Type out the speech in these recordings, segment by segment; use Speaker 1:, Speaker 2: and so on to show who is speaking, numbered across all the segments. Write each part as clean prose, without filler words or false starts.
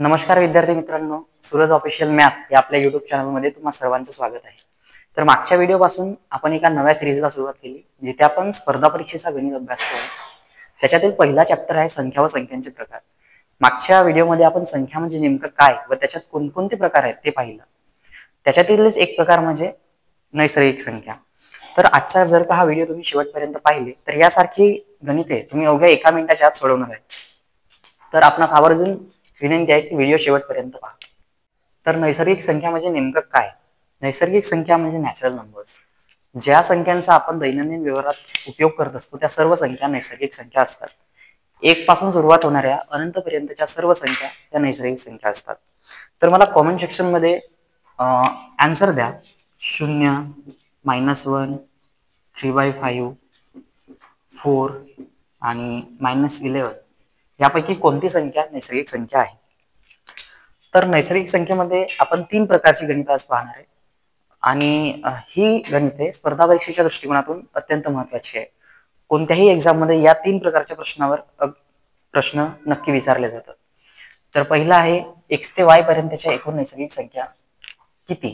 Speaker 1: नमस्कार विद्यार्थी मित्रांनो, सूरज ऑफिशियल मॅथ या आपल्या युट्यूब चॅनलमध्ये तुम्हा सर्वांचं स्वागत आहे. तर मागच्या व्हिडिओपासून आपण एका नव्या सिरीजला सुरुवात केली, जिथे आपण स्पर्धा परीक्षेचा गणित अभ्यास करू. त्याच्यातील पहिला चॅप्टर आहे संख्या व संख्यांचे प्रकार. मागच्या व्हिडिओमध्ये आपण संख्या म्हणजे नेमकं काय व त्याच्यात कोणकोणते प्रकार आहेत ते पाहिलं. त्याच्यातीलच एक प्रकार म्हणजे नैसर्गिक संख्या. तर आजचा जर का हा व्हिडिओ तुम्ही शेवटपर्यंत पाहिले तर यासारखी गणिते तुम्ही अवघ्या 1 मिनिटाच्या आत सोडवणार आहे. तर आपणास आवर्जून विनंती आहे की व्हिडिओ शेवटपर्यंत पहा. तर नैसर्गिक संख्या म्हणजे नेमकं काय? नैसर्गिक संख्या म्हणजे नॅचरल नंबर्स. ज्या संख्यांचा आपण दैनंदिन व्यवहारात उपयोग करत असतो त्या सर्व संख्या नैसर्गिक संख्या असतात. 1 पासून सुरुवात होणाऱ्या अनंतपर्यंतच्या सर्व संख्या त्या नैसर्गिक संख्या असतात. तर मला कॉमेंट सेक्शन मध्ये आन्सर द्या. 0, -1, 3/5, 4 आणि -11 यापैकी कोणती संख्या नैसर्गिक संख्या आहे? तर नैसर्गिक संख्येमध्ये आपण 3 प्रकारची गणिते आज पाहणार आहे आणि ही गणिते स्पर्धा परीक्षेच्या दृष्टिकोनातून अत्यंत महत्त्वाची आहे. कोणत्याही एक्झाम मध्ये या 3 प्रकारच्या प्रश्नावर प्रश्न नक्की विचारले जातात. तर पहिला आहे x ते y पर्यंतच्या एकूण नैसर्गिक संख्या किती?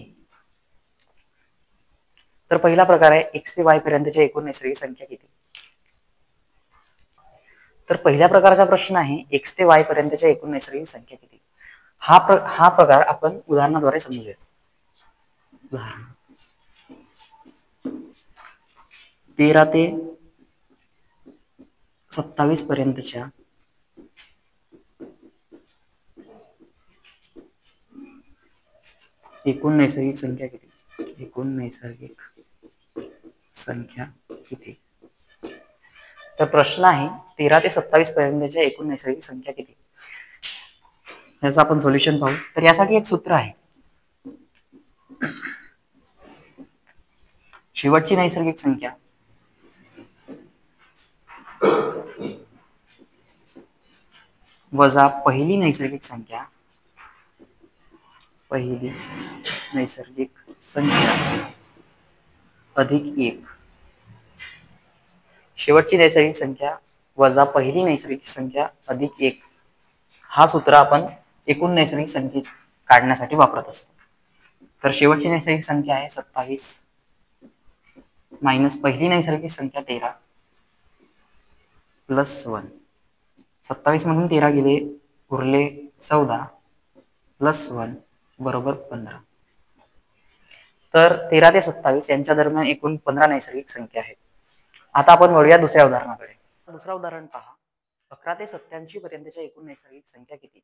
Speaker 1: तर पहिला प्रकार आहे x ते y पर्यंतच्या एकूण नैसर्गिक संख्या किती? तर पहिल्या प्रकारचा प्रश्न आहे x ते y पर्यंतच्या एकूण नैसर्गिक संख्या किती? हा प्रकार आपण उदाहरणाद्वारे समजूया. उदाहरण 13 ते 27 पर्यंतच्या एकूण नैसर्गिक संख्या किती? एकूण नैसर्गिक संख्या किती? तर प्रश्न आहे 13 ते 27 पर्यंतच्या एकूण नैसर्गिक संख्या किती? याचं आपण सोल्युशन पाहू. तर यासाठी एक सूत्र आहे. शेवटची नैसर्गिक संख्या वजा पहिली नैसर्गिक संख्या अधिक 1. शेवटची नैसर्गिक संख्या वजा पहिली नैसर्गिक संख्या अधिक 1 हा सूत्र आपण एकूण नैसर्गिक संख्या काढण्यासाठी वापरत असतो. तर शेवटची नैसर्गिक संख्या आहे 27 मायनस पहिली नैसर्गिक संख्या 13 प्लस 1. 27 मधून 13 गेले, उरले 14 प्लस 1 बरोबर 15. तर 13 ते 27 यांच्या दरम्यान एकूण 15 नैसर्गिक संख्या आहेत. आता आपण वळूया दुसऱ्या उदाहरणाकडे. दुसरा उदाहरण पहा. 11 ते 87 पर्यंतच्या एकूण नैसर्गिक संख्या किती?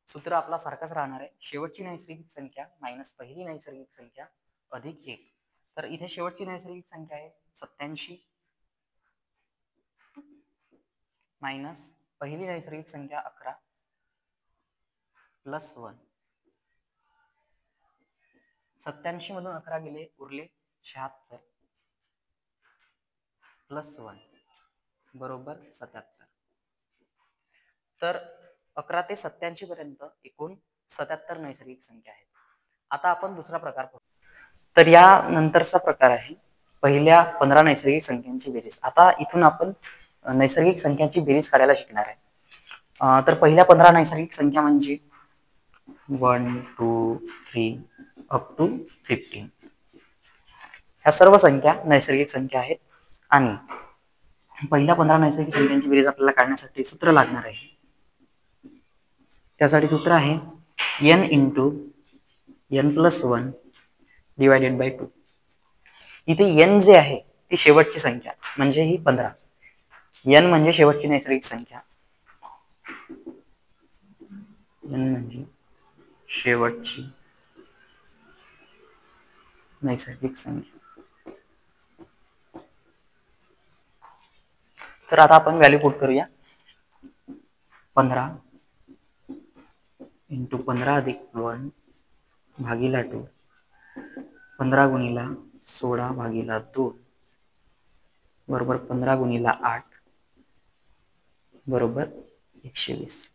Speaker 1: सूत्र आपला सारखाच राहणार आहे. शेवटची नैसर्गिक संख्या मायनस पहिली नैसर्गिक संख्या अधिक 1. तर इथे शेवटची नैसर्गिक संख्या आहे 87 मायनस पहिली नैसर्गिक संख्या 11 प्लस 1. 87 मधून 11 गेले, उरले 76 प्लस 1 बरोबर 77. तर 11 ते 87 पर्यंत एकूण 77 नैसर्गिक संख्या आहेत. आता आपण दुसरा प्रकार पाहू. तर या नंतरचा प्रकार आहे पहिल्या 15 नैसर्गिक संख्यांची बेरीज. आता इथून आपण नैसर्गिक संख्यांची बेरीज काढायला शिकणार आहे. तर पहिल्या 15 नैसर्गिक संख्या म्हणजे 1, 2, 3 अप टू 15. ह्या सर्व संख्या नैसर्गिक संख्या आहेत आणि पहिल्या 15 नैसर्गिक संख्यांची बेरीज आपल्याला काढण्यासाठी सूत्र लागणार आहे. त्यासाठी सूत्र आहे n into n plus 1 divided by 2. इथे n जे आहे ती शेवटची संख्या म्हणजे ही 15. n म्हणजे शेवटची नैसर्गिक संख्या. n म्हणजे शेवटची नैसर्गिक संख्या. तर आता आपण व्हॅल्यू पुट करूया. 15 इंटू 15 अधिक 1 भागीला 2. 15 गुणिला 16 भागीला 2 बरोबर 15 गुणिला 8 बरोबर 120.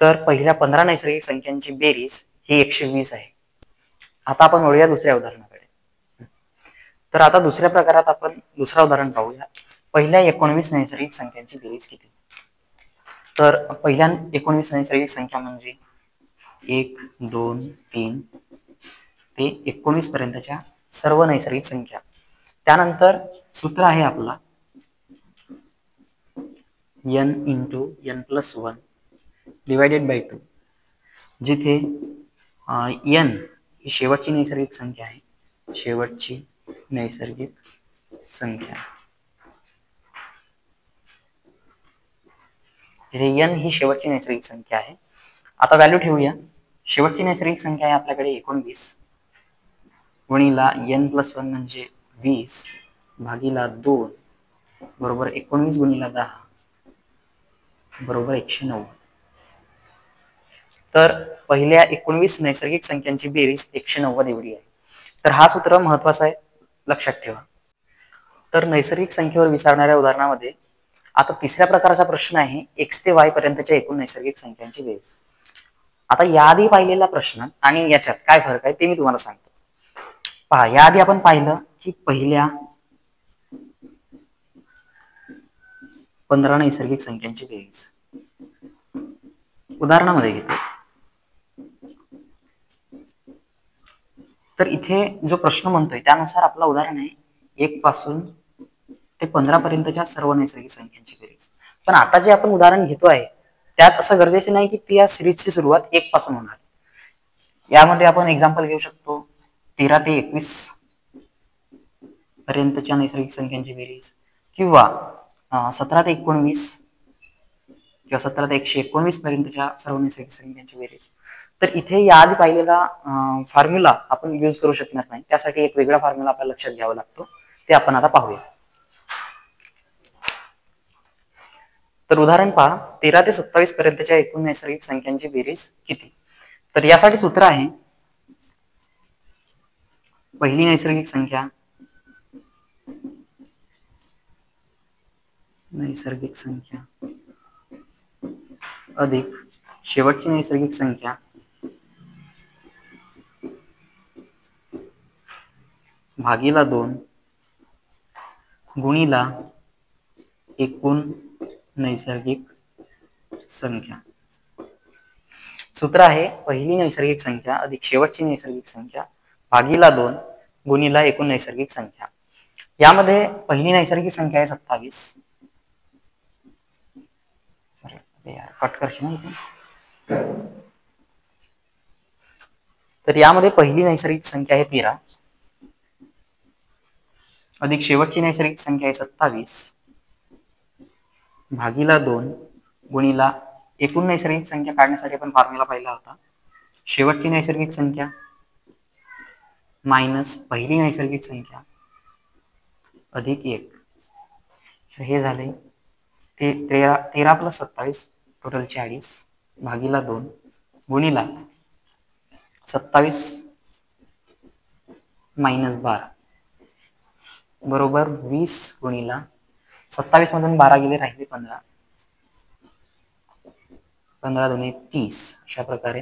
Speaker 1: तर पहिल्या 15 नैसर्गिक संख्यांची बेरीज ही 120 आहे. आता आपण वळूया दुसऱ्या उदाहरणाकडे. तर आता दुसऱ्या प्रकारात आपण दुसरा उदाहरण पाहूया. पहिल्या 19 नैसर्गिक संख्यांची बेरीज किती? तर पहिल्या 19 नैसर्गिक संख्या म्हणजे 1, 2, 3 ते 19 पर्यंतच्या सर्व नैसर्गिक संख्या. त्यानंतर सूत्र आहे आपला n × n+1 डिवायडेड बाय 2, जिथे n ही शेवटची नैसर्गिक संख्या आहे. शेवटची नैसर्गिक संख्या, n ही शेवटची नैसर्गिक संख्या आहे. आता व्हॅल्यू ठेवूया. शेवटची नैसर्गिक संख्या आहे आपल्याकडे 19 गुणिला n+1 म्हणजे 20 भागीला 2 बरोबर 19 गुणिला 10 बरोबर 190. तर पहिल्या 19 नैसर्गिक संख्यांची बेरीज 190 एवढी आहे. तर हा सूत्र महत्वाचा आहे, लक्षात ठेवा. तर नैसर्गिक संख्येवर विचारणाऱ्या उदाहरणामध्ये आता तिसऱ्या प्रकारचा प्रश्न आहे x ते y पर्यंतच्या एकूण नैसर्गिक संख्यांची बेरीज. आता याआधी पाहिलेला प्रश्न आणि याच्यात काय फरक आहे ते मी तुम्हाला सांगतो. पहा, याआधी आपण पाहिलं की पहिल्या 15 नैसर्गिक संख्यांची बेरीज उदाहरणामध्ये घेतो. तर इथे जो प्रश्न म्हणतोय त्यानुसार आपलं उदाहरण आहे 1 पासून ते 15 पर्यंतच्या सर्व नैसर्गिक संख्यांची बेरीज. पण आता जे आपण उदाहरण घेतो आहे त्यात असं गरजेचे नाही की ती या सिरीजची सुरुवात 1 पासून होणार. यामध्ये आपण एक्झाम्पल घेऊ शकतो 13 ते 21 पर्यंतच्या नैसर्गिक संख्यांची बेरीज, किंवा 17 ते 19 किंवा 17 ते 119 पर्यंतच्या सर्व नैसर्गिक संख्यांची बेरीज. तर इथे याआधी पाहिलेला फॉर्म्युला आपण यूज करू शकणार नाही. त्यासाठी एक वेगळा फॉर्म्युला आपल्याला लक्षात घ्यावा लागतो. ते आपण आता पाहूया. तर उदाहरण पहा, 13 ते 27 पर्यंतच्या एकूण नैसर्गिक संख्यांची बेरीज किती. तर यासाठी सूत्र आहे पहिली नैसर्गिक संख्या अधिक शेवटची नैसर्गिक संख्या भागीला 2 गुणिला एकूण नैसर्गिक संख्या. सूत्र आहे पहिली नैसर्गिक संख्या अधिक शेवटची नैसर्गिक संख्या भागीला 2 गुणिला एकूण नैसर्गिक संख्या. यामध्ये पहिली नैसर्गिक संख्या आहे 27. कट करशील ना. तर यामध्ये पहिली नैसर्गिक संख्या आहे 13 अधिक शेवटची नैसर्गिक संख्या आहे 27 भागीला 2 गुणिला एकूण नैसर्गिक संख्या काढण्यासाठी आपण फॉर्म्युला पाहिला होता. शेवटची नैसर्गिक संख्या मायनस पहिली नैसर्गिक संख्या अधिक 1. हे झाले ते 13 + 27 टोटल 40 भागीला 2 गुणिला 27 - 12 बरोबर 20 गुणिला 27 मधून 12 गेले राहिले 15, 15 दुणे 30. अशा प्रकारे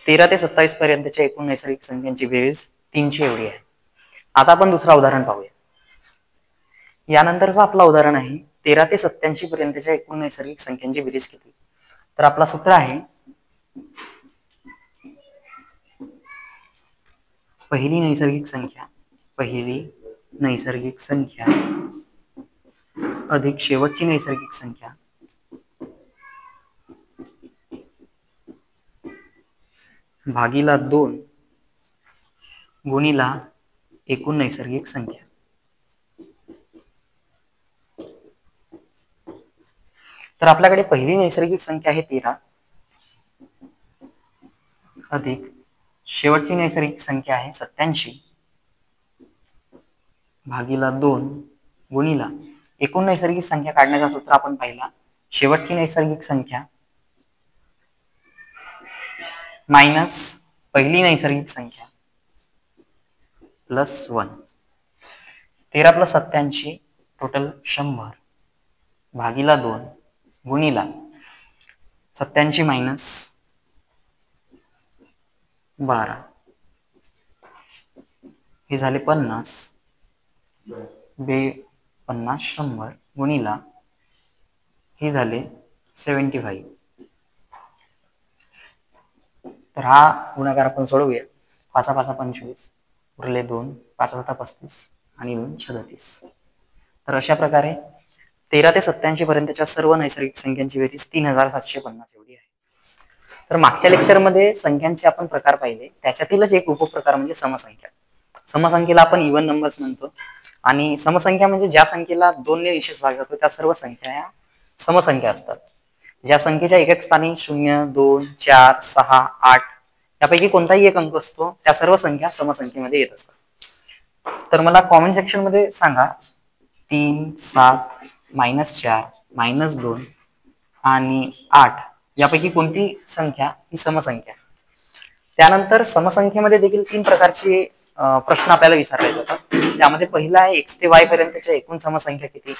Speaker 1: 13 ते 27 पर्यंतच्या एकूण नैसर्गिक संख्यांची बेरीज 300 एवढी आहे. आता आपण दुसरा उदाहरण पाहूया. यानंतरचं आपलं उदाहरण आहे 13 ते 87 पर्यंतच्या एकूण नैसर्गिक संख्यांची बेरीज किती. तर आपला सूत्र आहे पहिली नैसर्गिक संख्या अधिक शेवटची नैसर्गिक संख्या भागीला 2 गुणिला एकूण नैसर्गिक संख्या. तर आपल्याकडे पहिली नैसर्गिक संख्या आहे 13 अधिक शेवटची नैसर्गिक संख्या आहे 87 भागीला 2 गुणिला एकूण नैसर्गिक संख्या काढण्याचा सूत्र आपण पाहिला. शेवटची नैसर्गिक संख्या मायनस पहिली नैसर्गिक संख्या +1. 13 + 87 टोटल 100 भागीला 2 गुणिला 87 - 12 हे झाले 50 बे 50 100 गुणिला हे झाले 75. तर हा गुणाकार आपण सोडवूया. 5 5 25 उरले 2, 5 7 35 आणि 2 36. तर अशा प्रकारे 13 ते 87 पर्यंतच्या सर्व नैसर्गिक संख्यांची बेरीज 3750 एवढी आहे. तर मागच्या लेक्चरमध्ये संख्यांचे आपण प्रकार पाहिले, त्याच्यातीलच एक उपप्रकार म्हणजे समसंख्या. समसंख्येला आपण इव्हन नंबर्स म्हणतो आणि समसंख्या म्हणजे ज्या संख्येला 2 ने निशेष भाग जातो त्या सर्व संख्या या समसंख्या असतात. ज्या संख्येच्या एक स्थानी 0, 2, 4, 6, 8 यापैकी कोणताही एक अंक असतो त्या सर्व संख्या समसंख्येमध्ये येत असतात. तर मला कॉमेंट सेक्शन मध्ये सांगा 3, 7, -4, -2 आणि 8 यापैकी कोणती संख्या ही समसंख्या. त्यानंतर समसंख्येमध्ये देखील 3 प्रकारचे प्रश्न आपल्याला विचारले जातात. त्यामध्ये पहिला आहे x ते y पर्यंतच्या एकूण समसंख्या किती.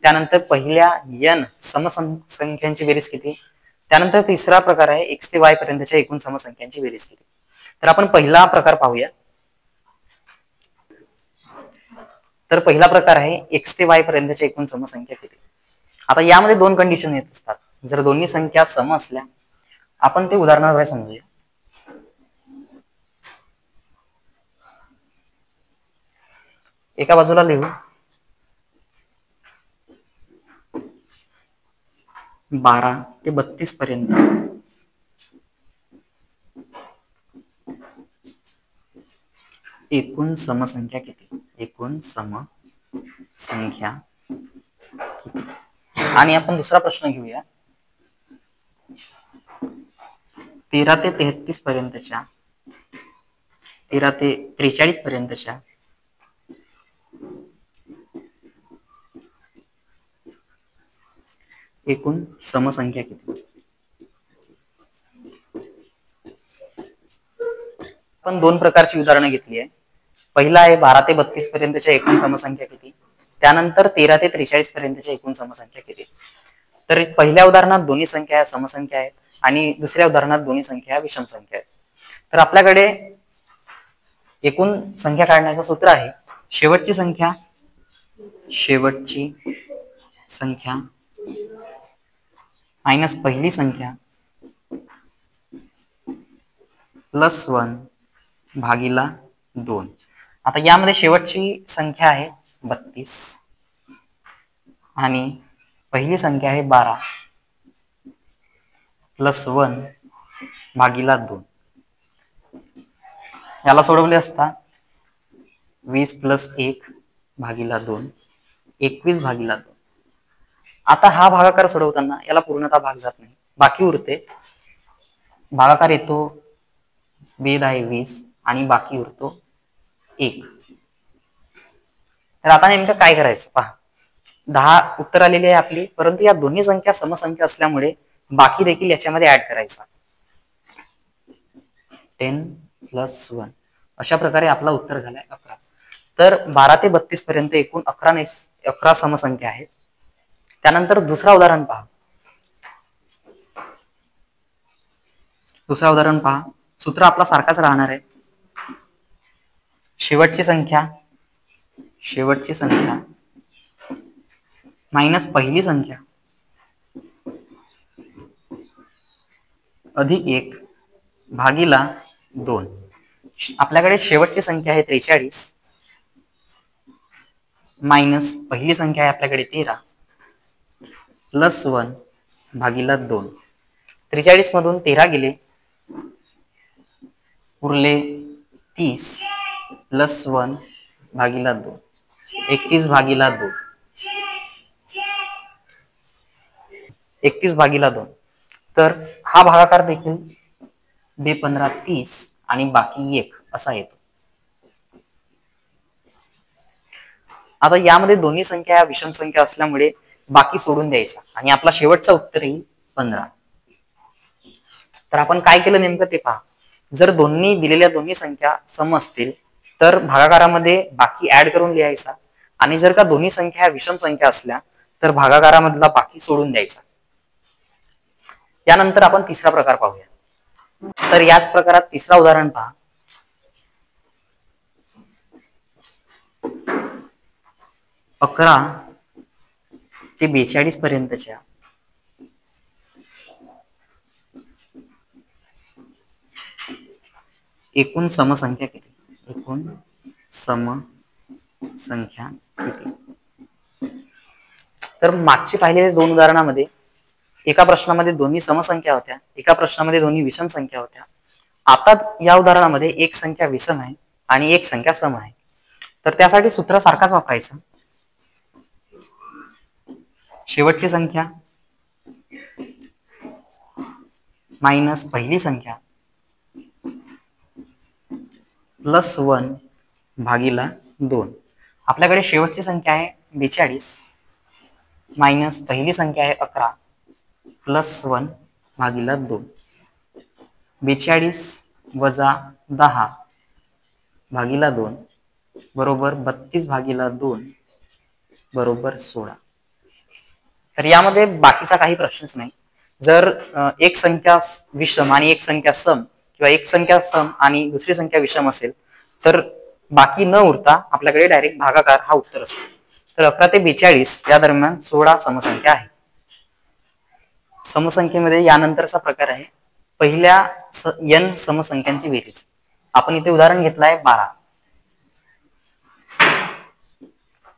Speaker 1: त्यानंतर पहिल्या n समसंख्यांची बेरीज किती. त्यानंतर तिसरा प्रकार आहे x ते y पर्यंतच्या एकूण समसंख्यांची बेरीज किती. तर आपण पहिला प्रकार पाहूया. तर पहिला प्रकार आहे x ते y पर्यंतच्या एकूण समसंख्या किती. आता यामध्ये 2 कंडिशन येत असतात. जर दोन्ही संख्या सम असल्या, आपण ते उदाहरणाद्वारे समजूया. एका बाजूला लिहू 12 ते 32 पर्यंत एकूण समसंख्या किती. एकूण समसंख्या किती. आणि आपण दुसरा प्रश्न घेऊया 13 ते 33 पर्यंतच्या 13 ते 43 पर्यंतच्या एकूण समसंख्या किती. आपण 2 प्रकारची उदाहरणं घेतली आहे. पहिला आहे 12 ते 32 पर्यंतच्या एकूण समसंख्या किती. त्यानंतर 13 ते 43 पर्यंतच्या एकूण समसंख्या किती. तर पहिल्या उदाहरणात दोन्ही संख्या समसंख्या आहेत आणि दुसऱ्या उदाहरणात दोन्ही संख्या विषम संख्या आहेत. तर आपल्याकडे एकूण संख्या काढण्याचं सूत्र आहे शेवटची संख्या मायनस पहिली संख्या प्लस 1 भागीला 2. आता यामध्ये शेवटची संख्या आहे 32 आणि पहिली संख्या आहे 12 प्लस 1 भागीला 2. याला सोडवले असता 20 प्लस 1 भागीला 2 21 भागीला 2. आता हा भागाकार सोडवताना याला पूर्णतः भाग जात नाही, बाकी उरते. भागाकार येतो बेद आहे 20 आणि बाकी उरतो 1. तर आता नेमकं काय करायचं पहा. 10 उत्तर आलेली आहे आपली, परंतु या दोन्ही संख्या समसंख्या असल्यामुळे बाकी देखील याच्यामध्ये ऍड करायचा. 10 प्लस 1 अशा प्रकारे आपला उत्तर झालाय 11. तर 12 ते 32 पर्यंत एकूण 11 समसंख्या आहेत. त्यानंतर दुसरा उदाहरण पहा. सूत्र आपला सारखाच राहणार आहे. शेवटची संख्या मायनस पहिली संख्या अधिक 1 भागीला 2. आपल्याकडे शेवटची संख्या आहे 43 मायनस पहिली संख्या आहे आपल्याकडे 13 प्लस 1 भागीला 2. 43 मधून 13 गेले, उरले 30 प्लस 1 भागीला 2 31 भागीला 2. 31 भागीला 2. तर हा भागाकार देखील 2 15 30 आणि बाकी 1 असा येतो. आता यामध्ये दोन्ही संख्या विषम संख्या असल्यामुळे बाकी सोडून द्यायचा आणि आपला शेवटचा उत्तर येईल 15. तर आपण काय केलं नेमकं ते पहा. जर दिलेल्या दोन्ही संख्या सम असतील तर भागाकारामध्ये बाकी ऍड करून लिहायचा आणि जर का दोन्ही संख्या विषम संख्या असल्या तर भागाकारामधला बाकी सोडून द्यायचा. यानंतर आपण तिसरा प्रकार पाहूया. तर याच प्रकारात तिसरा उदाहरण पहा. 11 ते 42 पर्यंतच्या एकूण समसंख्या किती, एकूण समसंख्या किती. तर मागचे पाहिलेले दोन उदाहरणामध्ये एका प्रश्नामध्ये दोन्ही समसंख्या होत्या, एका प्रश्नामध्ये दोन्ही विषम संख्या होत्या. आता या उदाहरणामध्ये एक संख्या विषम आहे आणि एक संख्या सम आहे. तर त्यासाठी सूत्र सारखाच वापरायचं. शेवटची संख्या मायनस पहिली संख्या प्लस 1 भागीला 2. आपल्याकडे शेवटची संख्या आहे 42 मायनस पहिली संख्या आहे 11 प्लस 1 भागीला 2. 42 वजा 10 भागीला 2 बरोबर 32 भागीला 2 बरोबर 16. तर यामध्ये बाकीचा काही प्रश्नच नाही. जर एक संख्या विषम आणि एक संख्या सम किंवा एक संख्या सम आणि दुसरी संख्या विषम असेल तर बाकी न उरता आपल्याकडे डायरेक्ट भागाकार हा उत्तर असतो. तर 11 ते 42 या दरम्यान 16 समसंख्या आहे. समसंख्येमध्ये यानंतरचा प्रकार आहे पहिल्या n समसंख्यांची बेरीज. आपण इथे उदाहरण घेतलं आहे 12.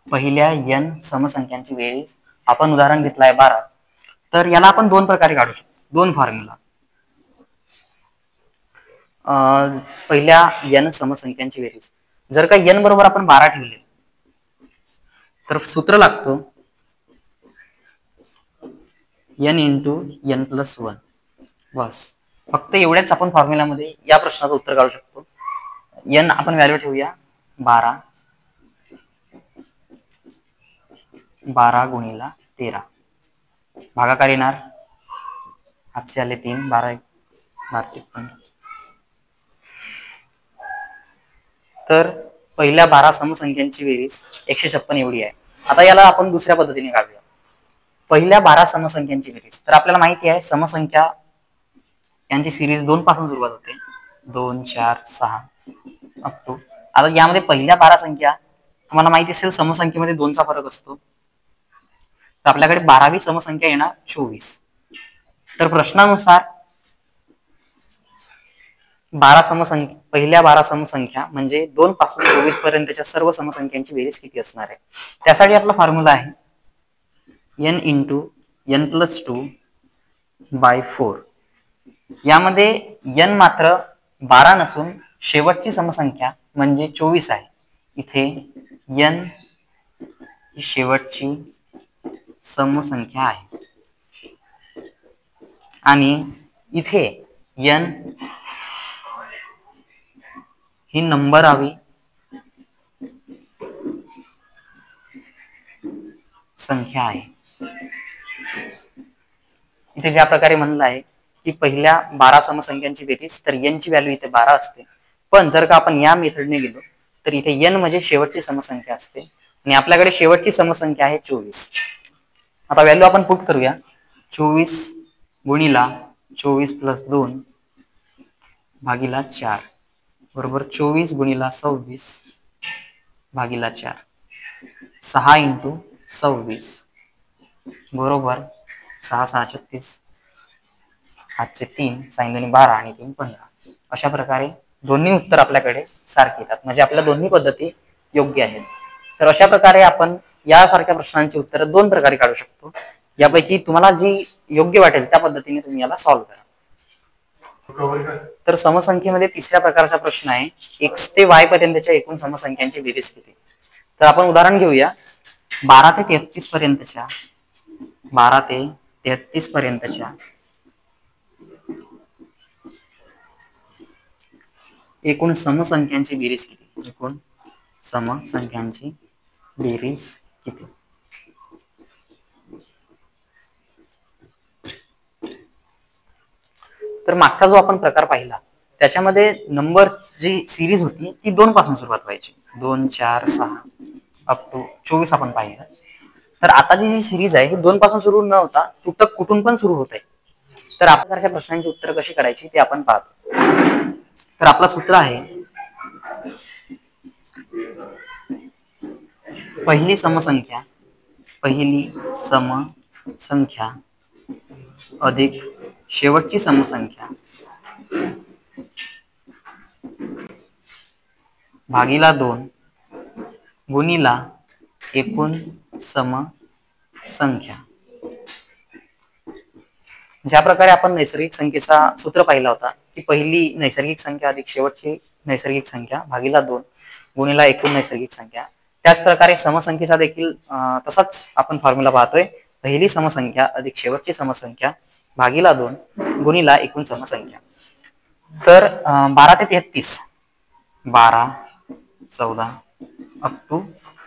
Speaker 1: पहिल्या n समसंख्यांची बेरीज आपण उदाहरण घेतलं आहे 12. तर याला आपण दोन प्रकारे काढू शकतो, दोन फॉर्म्युला. पहिल्या n समसंख्यांची बेरीज जर का n बरोबर आपण 12 ठेवले तर सूत्र लागतो n इंटू n प्लस 1. बस फक्त एवढ्याच आपण फॉर्म्युलामध्ये या प्रश्नाचं उत्तर काढू शकतो. n आपण व्हॅल्यू ठेवूया 12 गुणिला 13 भागाकार येणार हातचे आले 3 12 15. तर पहिल्या 12 समसंख्यांची बेरीज 156 एवढी आहे. आता याला आपण दुसऱ्या पद्धतीने काढूया. पहिल्या 12 समसंख्यांची बेरीज. तर आपल्याला माहिती आहे समसंख्या यांची सिरीज 2 पासून सुरुवात होते, 2 4 6 अप टू. आता यामध्ये पहिल्या 12 संख्या तुम्हाला माहिती असेल समसंख्येमध्ये 2 चा फरक असतो. तर आपल्याकडे 12वी समसंख्या येणार 24. तर प्रश्नानुसार 12 समसंख्या पहिल्या 12 समसंख्या म्हणजे 2 पासून 24 पर्यंतच्या सर्व समसंख्यांची बेरीज किती असणार आहे. त्यासाठी आपला फॉर्म्युला आहे n into n plus 2 by 4. यामध्ये n मात्र 12 नसून शेवटची समसंख्या म्हणजे 24 आहे. इथे n ही शेवटची समसंख्या आहे आणि इथे n ही नंबरावी संख्या आहे. इथे ज्या प्रकारे म्हणलं आहे की पहिल्या 12 समसंख्यांची बेरीज तर n ची व्हॅल्यू इथे 12 असते. पण जर का आपण या मेथडने गेलो तर इथे n म्हणजे शेवटची समसंख्या असते आणि आपल्याकडे शेवटची समसंख्या आहे 24. आता व्हॅल्यू आपण पुट करूया. 24 गुणिला 24 प्लस 2 भागीला 4 बरोबर 24 गुणिला 26 भागीला 4. 6 इंटू 26 बरोबर 6 6 36 हातचे 3 साइन 12 आणि 3 15. अशा प्रकारे दोन्ही उत्तर आपल्याकडे सारखे येतात, म्हणजे आपल्या दोन्ही पद्धती योग्य आहेत. तर अशा प्रकारे आपण यासारख्या प्रश्नांची उत्तर दोन प्रकारे काढू शकतो. यापैकी तुम्हाला जी योग्य वाटेल त्या पद्धतीने तुम्ही याला सॉल्व्ह करा. तर समसंख्येमध्ये तिसऱ्या प्रकारचा प्रश्न आहे x ते y पर्यंतच्या एकूण समसंख्यांची बेरीज किती. तर आपण उदाहरण घेऊया 12 ते 33 पर्यंतच्या 12 ते 33 पर्यंतच्या एकूण समसंख्यांची बेरीज किती, एकूण समसंख्यांची बेरीज किती. तर मागचा जो आपण प्रकार पाहिला त्याच्यामध्ये नंबर जी सिरीज होती ती 2 पासून सुरुवात व्हायची, 2 4 6 अप टू 24 आपण पाहिलं. तर आता जी सिरीज आहे ही 2 पासून सुरू न होता तुटक कुठून पण सुरू होत आहे. तर आपल्या प्रश्नांची उत्तर कशी काढायची ते आपण पाहतो. तर आपलं सूत्र आहे पहिली समसंख्या अधिक शेवटची समसंख्या भागीला 2 गुणिला एकूण सम संख्या. ज्या प्रकारे आपण नैसर्गिक संख्येचा सूत्र पाहिला होता की पहिली नैसर्गिक संख्या अधिक शेवटची नैसर्गिक संख्या भागीला 2 गुणिला एकूण नैसर्गिक संख्या, त्याच प्रकारे समसंख्येचा देखील तसाच आपण फॉर्म्युला पाहतोय. पहिली समसंख्या अधिक शेवटची समसंख्या भागीला 2 गुणिला एकूण समसंख्या. तर 12 ते 33, 12, 14 अप टू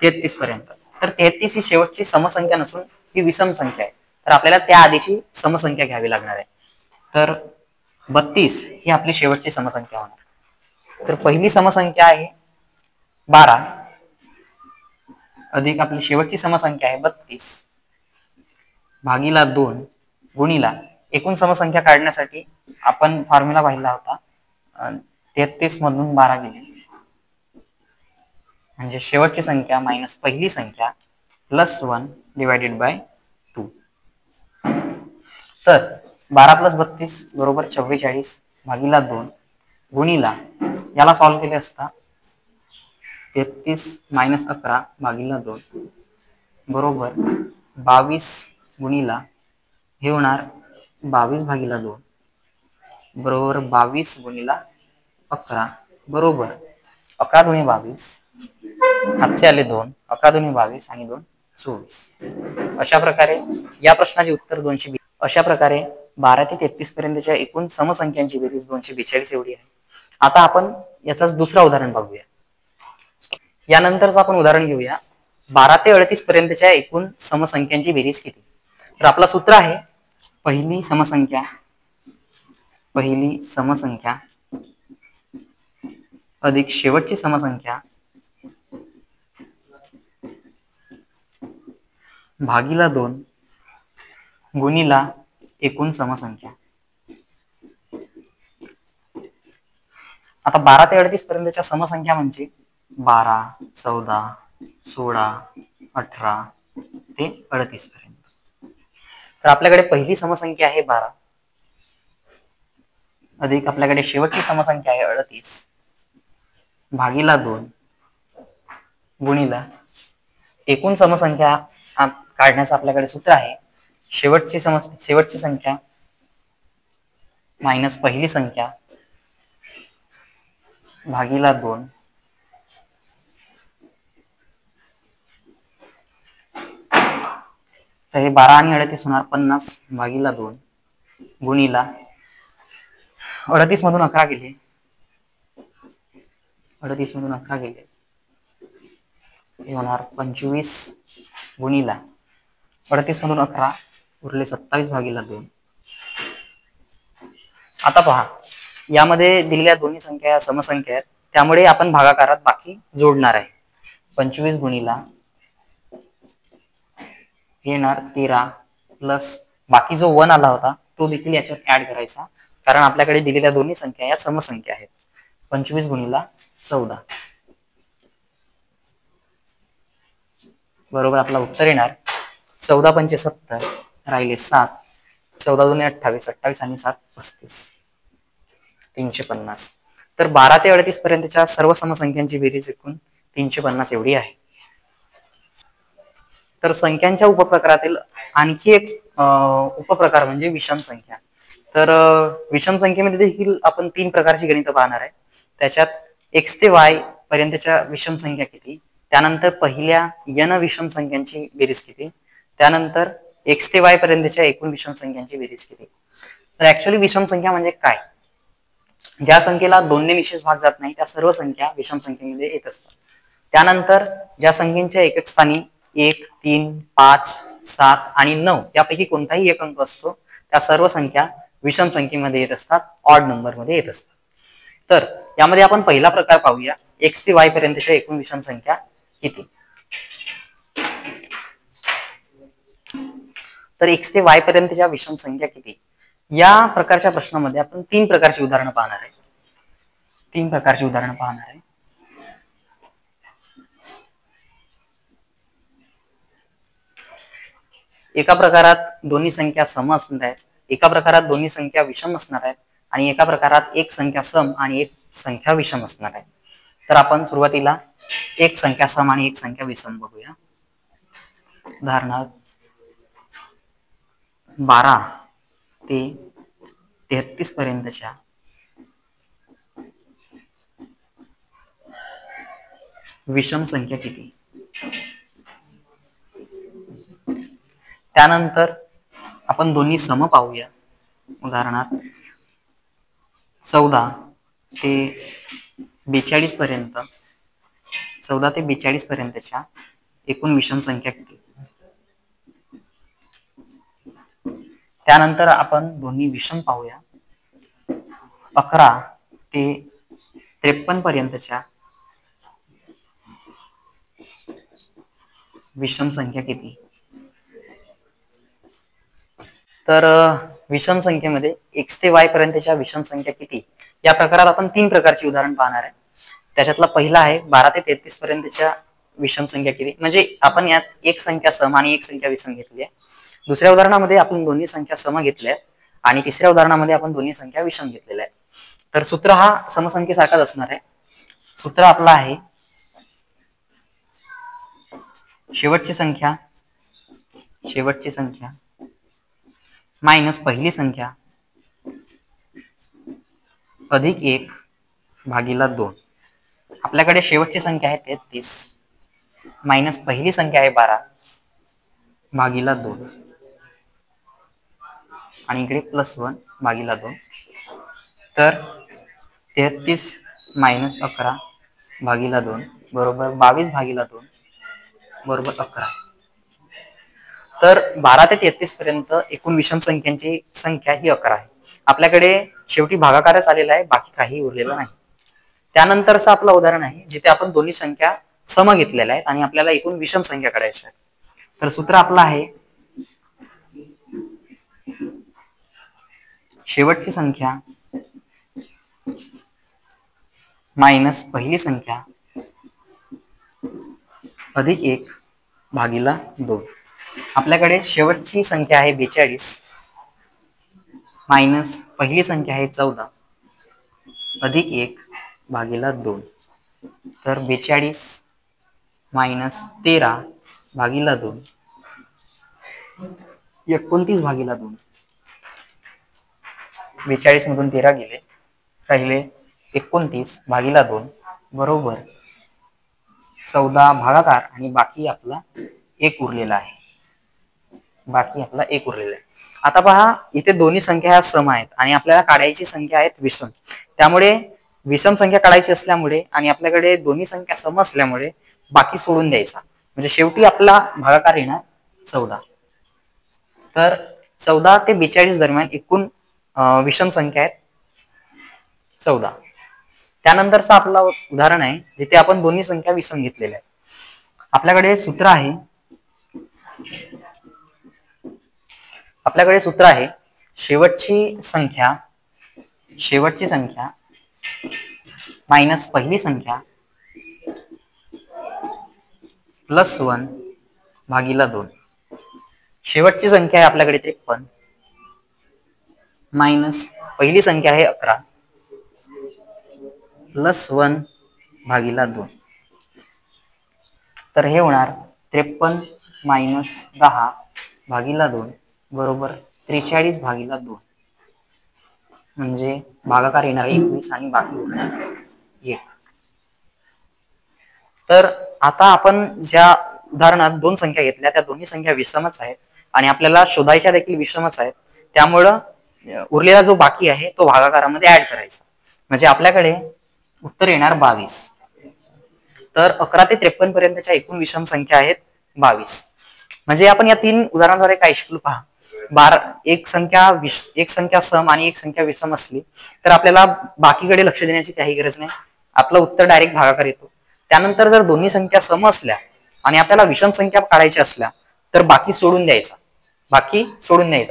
Speaker 1: 33 पर्यंत. तर 33 ही शेवटची समसंख्या नसून ही विषम संख्या आहे. तर आपल्याला त्या आधीची समसंख्या घ्यावी लागणार आहे. तर 32 ही आपली शेवटची समसंख्या होणार. तर पहिली समसंख्या आहे 12 अधिक आपली शेवटची समसंख्या आहे 32 भागीला 2 गुणिला एकूण समसंख्या काढण्यासाठी आपण फॉर्म्युला पाहिला होता. 33 मधून 12 गेले म्हणजे शेवटची संख्या मायनस पहिली संख्या प्लस 1 डिवायडेड बाय 2. तर 12 प्लस 32 बरोबर 44 भागीला 2 गुणिला याला सॉल्व्ह केले असता 33 मायनस 11 भागीला 2 बरोबर 22 गुणिला हे होणार 22 भागीला 2 बरोबर 22 गुणिला 11 बरोबर 11 दुणे 22, हातचे आले 2, 11 दुणे 22 आणि 2 24. अशा प्रकारे या प्रश्नाचे उत्तर 220. अशा प्रकारे 12 ते 33 पर्यंतच्या एकूण समसंख्यांची बेरीज 242 एवढी आहे. आता आपण याचाच दुसरा उदाहरण बघूया. यानंतरच आपण उदाहरण घेऊया 12 ते 38 पर्यंतच्या एकूण समसंख्यांची बेरीज किती. तर आपला सूत्र आहे पहिली समसंख्या अधिक शेवटची समसंख्या भागीला 2 गुणिला एकूण समसंख्या. आता 12 ते 38 पर्यंतच्या समसंख्या म्हणजे 12, 14, 16, 18 ते 38 पर्यंत. तर आपल्याकडे पहिली समसंख्या आहे 12 अधिक आपल्याकडे शेवटची समसंख्या आहे 38 भागीला 2 गुणिला एकूण समसंख्या काढण्याचं आपल्याकडे सूत्र आहे शेवटची संख्या मायनस पहिली संख्या भागीला 2 तर हे 12 आणि 38 होणार 50 भागीला 2 गुणिला 38 मधून 11 गेले 38 मधून 11 गेले हे होणार 25 गुणिला 38 मधून 11 उरले 27 भागीला 2. आता पहा यामध्ये दिलेल्या दोन्ही संख्या समसंख्या आहेत त्यामुळे आपण भागाकारात बाकी जोडणार आहे. 25 गुणिला येणार 13 प्लस बाकी जो 1 आला होता तो देखील याच्यात ऍड करायचा कारण आपल्याकडे दिलेल्या दोन्ही संख्या या समसंख्या आहेत. 25 गुणिला 14 बरोबर आपला उत्तर येणार 14 पंचे 70 राहिले 7, 14 दुणे 28, 28 आणि 7 35, 350. तर 12 ते 38 पर्यंतच्या सर्व समसंख्यांची बेरीज एकूण 350 एवढी आहे. तर संख्यांच्या उपप्रकारातील आणखी एक उपप्रकार म्हणजे विषम संख्या. तर विषम संख्येमध्ये देखील आपण 3 प्रकारची गणित पाहणार आहे. त्याच्यात x ते y पर्यंतच्या विषम संख्या किती, त्यानंतर पहिल्या n विषम संख्यांची बेरीज किती, त्यानंतर x ते y पर्यंतच्या एकूण विषम संख्यांची बेरीज किती. तर ऍक्च्युअली विषम संख्या म्हणजे काय, ज्या संख्येला 2 ने निशेष भाग जात नाही त्या सर्व संख्या विषम संख्येमध्ये येत असतात. त्यानंतर ज्या संख्येच्या एकक स्थानी 1, 3, 5, 7 आणि 9 यापैकी कोणताही एक अंक असतो त्या सर्व संख्या विषम संख्येमध्ये येत असतात, ऑड नंबर मध्ये येत असतात. तर यामध्ये आपण पहिला प्रकार पाहूया x ते y पर्यंतच्या एकूण विषम संख्या किती. तर x ते y पर्यंतच्या विषम संख्या किती या प्रकारच्या प्रश्नामध्ये आपण 3 प्रकारची उदाहरणं पाहणार आहे. एका प्रकारात दोन्ही संख्या सम असणार आहेत, एका प्रकारात दोन्ही संख्या विषम असणार आहेत आणि एका प्रकारात एक संख्या सम आणि एक संख्या विषम असणार आहे. तर आपण सुरुवातीला एक संख्या सम आणि एक संख्या विषम बघूया. उदाहरणार्थ 12 ते 33 पर्यंतच्या विषम संख्या किती. त्यानंतर आपण दोन्ही सम पाहूया. उदाहरणार्थ 14 ते 42 पर्यंत 14 ते 42 पर्यंतच्या एकूण विषम संख्या किती. त्यानंतर आपण दोन्ही विषम पाहूया. 11 ते 53 पर्यंतच्या विषम संख्या किती. तर विषम संख्येमध्ये x ते y पर्यंतच्या विषम संख्या किती या प्रकारात आपण 3 प्रकारची उदाहरण पाहणार आहे. त्याच्यातला पहिला आहे 12 ते 33 पर्यंतच्या विषम संख्या किती. म्हणजे आपण यात एक संख्या सम आणि एक संख्या विषम घेतली आहे. दुसऱ्या उदाहरणामध्ये आपण दोन्ही संख्या सम घेतल्या आणि तिसऱ्या उदाहरणामध्ये आपण दोन्ही संख्या विषम घेतलेल्या आहे. तर सूत्र हा समसंख्येसारखाच असणार आहे. सूत्र आपलं आहे शेवटची संख्या मायनस पहिली संख्या अधिक 1 भागिला 2. आपल्याकडे शेवटची संख्या आहे 33 मायनस पहिली संख्या आहे 12 भागिला 2 आणि इकडे +1 भागिला 2. तर 33 मायनस 11 भागिला 2 बरोबर 22 भागिला 2 बरोबर 11. तर 12 ते 33 पर्यंत एकूण विषम संख्यांची संख्या ही 11 आहे. आपल्याकडे शेवटी भागाकारच आलेला आहे, बाकी काही उरलेलं नाही. त्यानंतरचं आपलं उदाहरण आहे जिथे आपण दोन्ही संख्या सम घेतलेल्या आहेत आणि आपल्याला एकूण विषम संख्या काढायच्या आहेत. तर सूत्र आपलं आहे शेवटची संख्या मायनस पहिली संख्या अधिक 1 भागिला 2. आपल्याकडे शेवटची संख्या आहे 42 मायनस पहिली संख्या आहे 14 अधिक 1 भागिला 2. तर 42 मायनस 13 भागिला 2 29 भागिला 2. 42 मधून 13 गेले, राहिले 29 भागिला 2 बरोबर 14 भागाकार आणि बाकी आपला 1 उरलेला आहे. आता पहा इथे दोन्ही संख्या ह्या सम आहेत आणि आपल्याला काढायची संख्या आहेत विषम. त्यामुळे विषम संख्या काढायची असल्यामुळे आणि आपल्याकडे दोन्ही संख्या सम असल्यामुळे बाकी सोडून द्यायचा. म्हणजे शेवटी आपला भागाकार येणार 14. तर 14 ते 42 दरम्यान एकूण विषम संख्या आहेत 14. त्यानंतरचं आपलं उदाहरण आहे जिथे आपण दोन्ही संख्या विषम घेतलेल्या आहेत. आपल्याकडे सूत्र आहे शेवटची संख्या मायनस पहिली संख्या +1 भागिला 2. शेवटची संख्या आहे आपल्याकडे 53 मायनस पहिली संख्या आहे 11 +1 भागिला 2. तर हे होणार 53 मायनस 10 भागिला 2 बरोबर 43 भागिला 2. म्हणजे भागाकार येणार 21 आणि बाकी उरणार 1. तर आता आपण ज्या उदाहरणात 2 संख्या घेतल्या त्या दोन्ही संख्या विषमच आहेत आणि आपल्याला शोधायच्या देखील विषमच आहेत. त्यामुळं उरलेला जो बाकी आहे तो भागाकारामध्ये ऍड करायचा. म्हणजे आपल्याकडे उत्तर येणार 22. तर 11 ते 53 पर्यंतच्या एकूण विषम संख्या आहेत 22. म्हणजे आपण या 3 उदाहरणाद्वारे काय शिकलो पहा. एक संख्या सम आणि एक संख्या विषम असली तर आपल्याला बाकीकडे लक्ष देण्याची काही गरज नाही. आपलं उत्तर डायरेक्ट भागाकार येतो. त्यानंतर जर दोन्ही संख्या सम असल्या आणि आपल्याला विषम संख्या काढायच्या असल्या तर बाकी सोडून द्यायचा,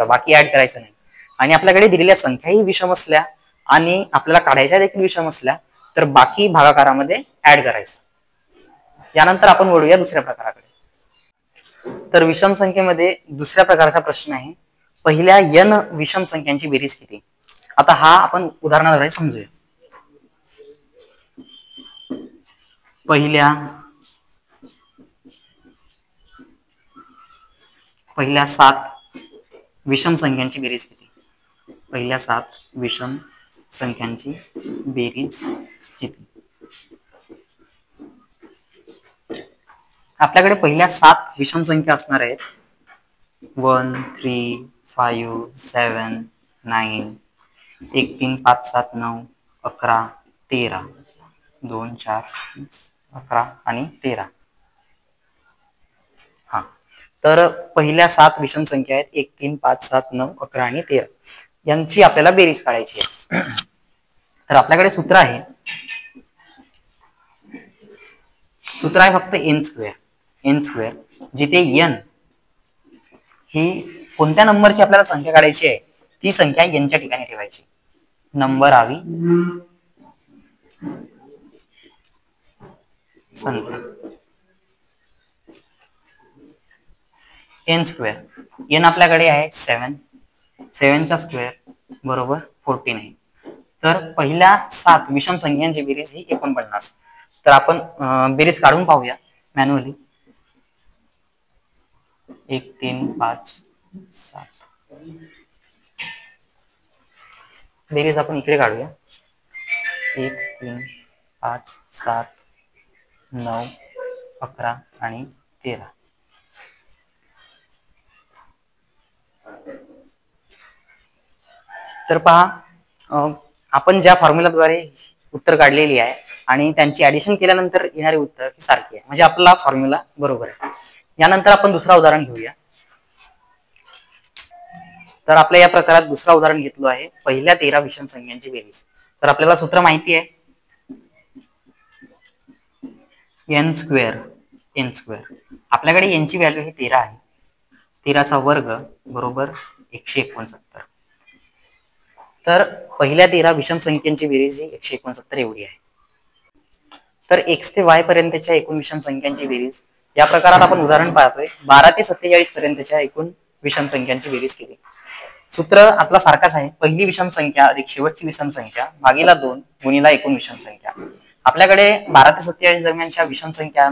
Speaker 1: बाकी ऍड करायचं नाही. आणि आपल्याकडे दिलेल्या संख्याही विषम असल्या आणि आपल्याला काढायच्या देखील विषम असल्या तर बाकी भागाकारामध्ये ऍड करायचं. यानंतर आपण वळूया दुसऱ्या प्रकाराकडे. तर विषम संख्येमध्ये दुसऱ्या प्रकारचा प्रश्न आहे पहिल्या n विषम संख्यांची बेरीज किती. आता हा आपण उदाहरणाद्वारे समजूया. पहिल्या 7 विषम संख्यांची बेरीज किती? पहिल्या 7 विषम संख्यांची बेरीज किती? आपल्याकडे पहिल्या 7 विषम संख्या असणार आहेत 1 3 5 7 9 1 3 5 7 9 11 13 2 4 11 आणि 13. हा, तर पहिल्या 7 विषम संख्या आहेत 1 3 5 7 9 11 आणि 13 यांची आपल्याला बेरीज काढायची आहे. तर आपल्याकडे सूत्र आहे फक्त एन स्क्वेअर, जिथे एन ही कोणत्या नंबरची आपल्याला संख्या काढायची आहे ती संख्या एनच्या ठिकाणी ठेवायची. नंबर आवी संख्या एन स्क्वेअर. एन आपल्याकडे आहे 7 चा स्क्वेअर बरोबर 14 आहे. तर पहिल्या 7 विषम संख्यांची बेरीज ही 49. तर आपण बेरीज काढून पाहूया मॅन्युअली. 1 3 5 7 बेरीज आपण इकडे काढूया. 1 3 5 7 9 11 आणि 13. तर पहा, आपण ज्या फॉर्म्युलाद्वारे उत्तर काढलेली आहे आणि त्यांची ऍडिशन केल्यानंतर येणारे उत्तर सारखे आहे, म्हणजे आपला फॉर्म्युला बरोबर आहे. यानंतर आपण दुसरा उदाहरण घेऊया. तर आपल्या या प्रकारात दुसरा उदाहरण घेतलो आहे पहिल्या 13 विषम संख्यांची बेरीज. तर आपल्याला सूत्र माहिती आहे एन स्क्वेअर. आपल्याकडे एनची व्हॅल्यू ही 13 आहे. 13चा वर्ग बरोबर 169. तर पहिल्या 13 विषम संख्यांची बेरीज ही 169 एवढी आहे. तर एक्स ते वाय पर्यंतच्या एकूण विषम संख्यांची बेरीज. या प्रकारात आपण उदाहरण पाहतोय 12 ते 47 पर्यंतच्या एकूण विषम संख्यांची बेरीज केली. सूत्र आपला सारखाच आहे, पहिली विषम संख्या अधिक शेवटची विषम संख्या भागीला 2 गुणिला एकूण विषम संख्या. आपल्याकडे 12 ते 47 दरम्यानच्या विषम संख्या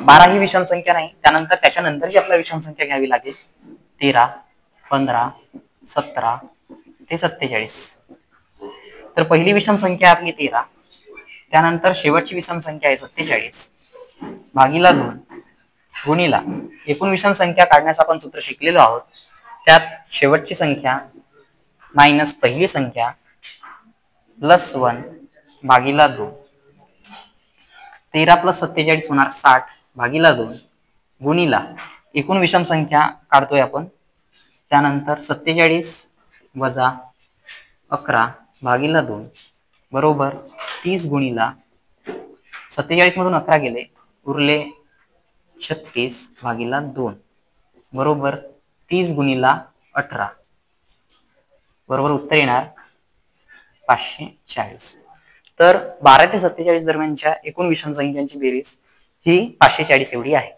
Speaker 1: 12 ही विषम संख्या नाही, त्यानंतर त्याच्यानंतरची आपल्याला विषम संख्या घ्यावी लागेल 13 15 17 ते 47. तर पहिली विषम संख्या आपली 13, त्यानंतर शेवटची विषम संख्या आहे 47 भागीला 2 गुणिला एकूण विषम संख्या काढण्याचं आपण सूत्र शिकलेलो आहोत. त्यात शेवटची संख्या मायनस पहिली संख्या प्लस 1 भागीला 2. 13 प्लस 47 होणार 60 भागीला 2 गुणिला एकूण विषम संख्या काढतोय आपण, त्यानंतर 47 वजा 11 भागीला 2 बरोबर 30 गुणिला 47 मधून 11 गेले उरले 36 भागीला 2 बरोबर 30 गुणिला 18 बरोबर उत्तर येणार 540. तर 12 ते 47 दरम्यानच्या एकूण विषम संख्यांची बेरीज ही 540 एवढी आहे.